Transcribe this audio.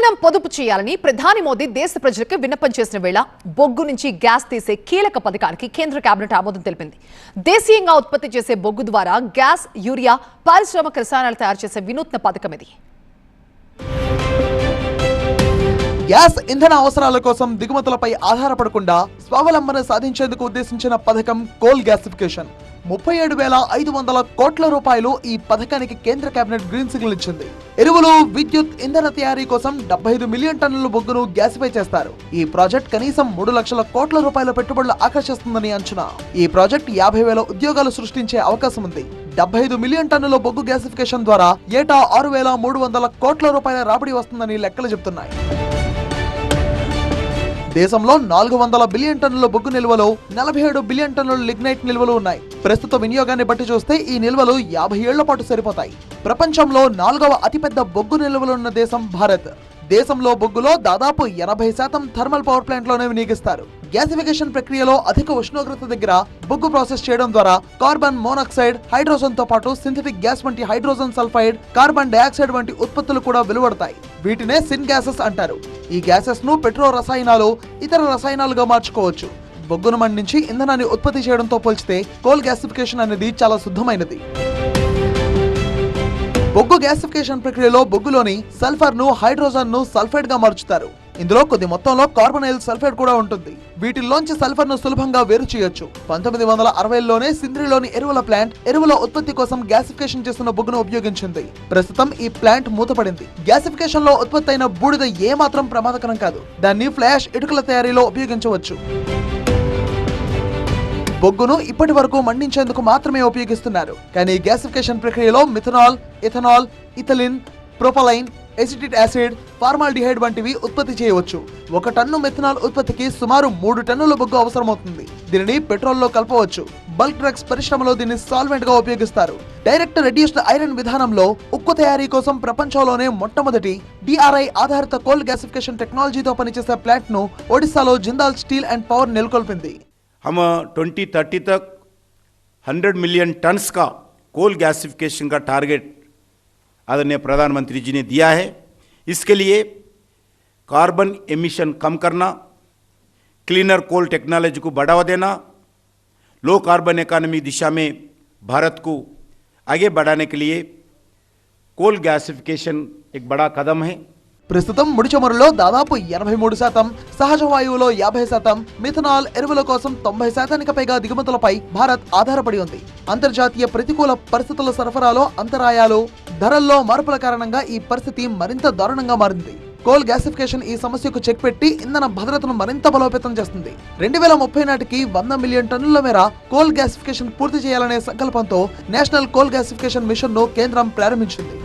ఇంధనం పొదుపు చేయాలని ప్రధాని మోదీ దేశ ప్రజలకు విన్నపం చేసిన వేళ బొగ్గు నుంచి గ్యాస్ తీసే కీలక పథకానికి కేంద్ర కేబినెట్ ఆమోదం తెలిపింది. దేశీయంగా ఉత్పత్తి చేసే బొగ్గు ద్వారా గ్యాస్, యూరియా, పారిశ్రామిక రసాయనాలు తయారు చేసే వినూత్న పథకం ఇది. గ్యాస్ ఇంధన అవసరాల కోసం దిగుమతులపై ఆధారపడకుండా స్వావలంబన సాధించేందుకు ఉద్దేశించిన పథకం కోల్ గ్యాసిఫికేషన్. 37,500 కోట్ల రూపాయలు ఈ పథకానికి కేంద్ర కేబినెట్ గ్రీన్ సిగ్నల్ ఇచ్చింది. ఎరువులు, విద్యుత్, ఇంధన తయారీ కోసం 75 మిలియన్ టన్నుల బొగ్గును గ్యాసిఫై చేస్తారు. ఈ ప్రాజెక్ట్ కనీసం 3 లక్షల కోట్ల రూపాయల పెట్టుబడులు ఆకర్షిస్తుందని అంచనా. ఈ ప్రాజెక్ట్ 50,000 ఉద్యోగాలు సృష్టించే అవకాశం ఉంది. 75 మిలియన్ టన్నుల బొగ్గు గ్యాసిఫికేషన్ ద్వారా ఏటా 6,300 కోట్ల రూపాయల రాబడి వస్తుందని లెక్కలు చెబుతున్నాయి. దేశంలో 400 బిలియన్ టన్నుల బొగ్గు నిల్వలు, 47 బిలియన్ టన్నుల లిగ్నైట్ నిల్వలు ఉన్నాయి. ప్రస్తుత వినియోగాన్ని బట్టి చూస్తే ఈ నిల్వలు 50 ఏళ్ల పాటు సరిపోతాయి. ప్రపంచంలో 4వ అతిపెద్ద బొగ్గు నిల్వలున్న దేశం భారత్. దేశంలో బొగ్గులో దాదాపు 80% థర్మల్ పవర్ ప్లాంట్లోనే వినియోగిస్తారు. గ్యాసిఫికేషన్ ప్రక్రియలో అధిక ఉష్ణోగ్రత దగ్గర బొగ్గు ప్రాసెస్ చేయడం ద్వారా కార్బన్ మోనాక్సైడ్, హైడ్రోజన్ తో పాటు సింథటిక్ గ్యాస్ వంటి హైడ్రోజన్ సల్ఫైడ్, కార్బన్ డయాక్సైడ్ వంటి ఉత్పత్తులు కూడా వెలువడతాయి. వీటినే సిన్ గ్యాసెస్ అంటారు. ఈ గ్యాసెస్ ను పెట్రో రసాయనాలు, ఇతర రసాయనాలుగా మార్చుకోవచ్చు. బొగ్గును మండించి ఇంధనాన్ని ఉత్పత్తి చేయడంతో పోల్చితే కోల్ గ్యాసిఫికేషన్ అనేది చాలా శుద్ధమైనది. బొగ్గు గ్యాసిఫికేషన్ ప్రక్రియలో బొగ్గులోని సల్ఫర్ ను హైడ్రోజన్ ను సల్ఫైడ్ గా మార్చుతారు. ఇందులో కొద్ది మొత్తంలో కార్బొనైల్ సల్ఫైడ్ కూడా ఉంటుంది. వీటిల్లోంచి సల్ఫర్ ను సులభంగా వేరు చేయొచ్చు. 1960లోనే సింద్రిలోని ఎరువుల ప్లాంట్ ఎరువుల ఉత్పత్తి కోసం గ్యాసిఫికేషన్ చేస్తున్న బొగ్గును ఉపయోగించింది. ప్రస్తుతం ఈ ప్లాంట్ మూతపడింది. గ్యాసిఫికేషన్ లో ఉత్పత్తి అయిన బూడిద ఏ మాత్రం ప్రమాదకరం కాదు. దాన్ని ఫ్లాష్ ఇటుకల తయారీలో ఉపయోగించవచ్చు. బొగ్గును ఇప్పటి వరకు మండించేందుకు మాత్రమే ఉపయోగిస్తున్నారు. కానీ గ్యాసిఫికేషన్ ప్రక్రియలో methanol, ethanol, ethylene, propylene, acetic acid, formaldehyde వంటివి ఉత్పత్తి చేయవచ్చు. 1 టన్ను మిథనాల్ ఉత్పత్తికి సుమారు 3 టన్నుల బొగ్గు అవసరమవుతుంది. దీనిని పెట్రోల్లో కలపవచ్చు. బల్క్ డ్రగ్స్ పరిశ్రమలో దీన్ని సాల్వెంట్ గా ఉపయోగిస్తారు. డైరెక్ట్ రెడ్యూస్డ్ ఐరన్ విధానంలో ఉక్కు తయారీ కోసం ప్రపంచంలోనే మొట్టమొదటి DRI ఆధారిత కోల్ గ్యాసిఫికేషన్ టెక్నాలజీతో పనిచేసే ప్లాంట్ ను ఒడిశాలో జిందాల్ స్టీల్ అండ్ పవర్ నెలకొల్పింది. हम 2030 तक 100 मिलियन टन्स का कोल गैसिफिकेशन का टारगेट आदरणीय प्रधानमंत्री जी ने दिया है. इसके लिए कार्बन एमिशन कम करना, क्लीनर कोल टेक्नोलॉजी को बढ़ावा देना, लो कार्बन इकोनॉमी दिशा में भारत को आगे बढ़ाने के लिए कोल गैसिफिकेशन एक बड़ा कदम है. ప్రస్తుతం ముడి చమురులో దాదాపు 83%, సహజ వాయువులో 50%, మిథనాల్ ఎరువుల కోసం 90%కి పైగా దిగుమతులపై భారత్ ఆధారపడి ఉంది. అంతర్జాతీయ ప్రతికూల పరిస్థితుల సరఫరాలో అంతరాయాలు, ధరల్లో మార్పుల కారణంగా ఈ పరిస్థితి మరింత దారుణంగా మారింది. కోల్ గ్యాసిఫికేషన్ ఈ సమస్యకు చెక్ పెట్టి ఇంధన భద్రతను మరింత బలోపేతం చేస్తుంది. 2030 నాటికి 100 మిలియన్ టన్నుల మేర కోల్ గ్యాసిఫికేషన్ పూర్తి చేయాలనే సంకల్పంతో నేషనల్ కోల్ గ్యాసిఫికేషన్ మిషన్ ను కేంద్రం ప్రారంభించింది.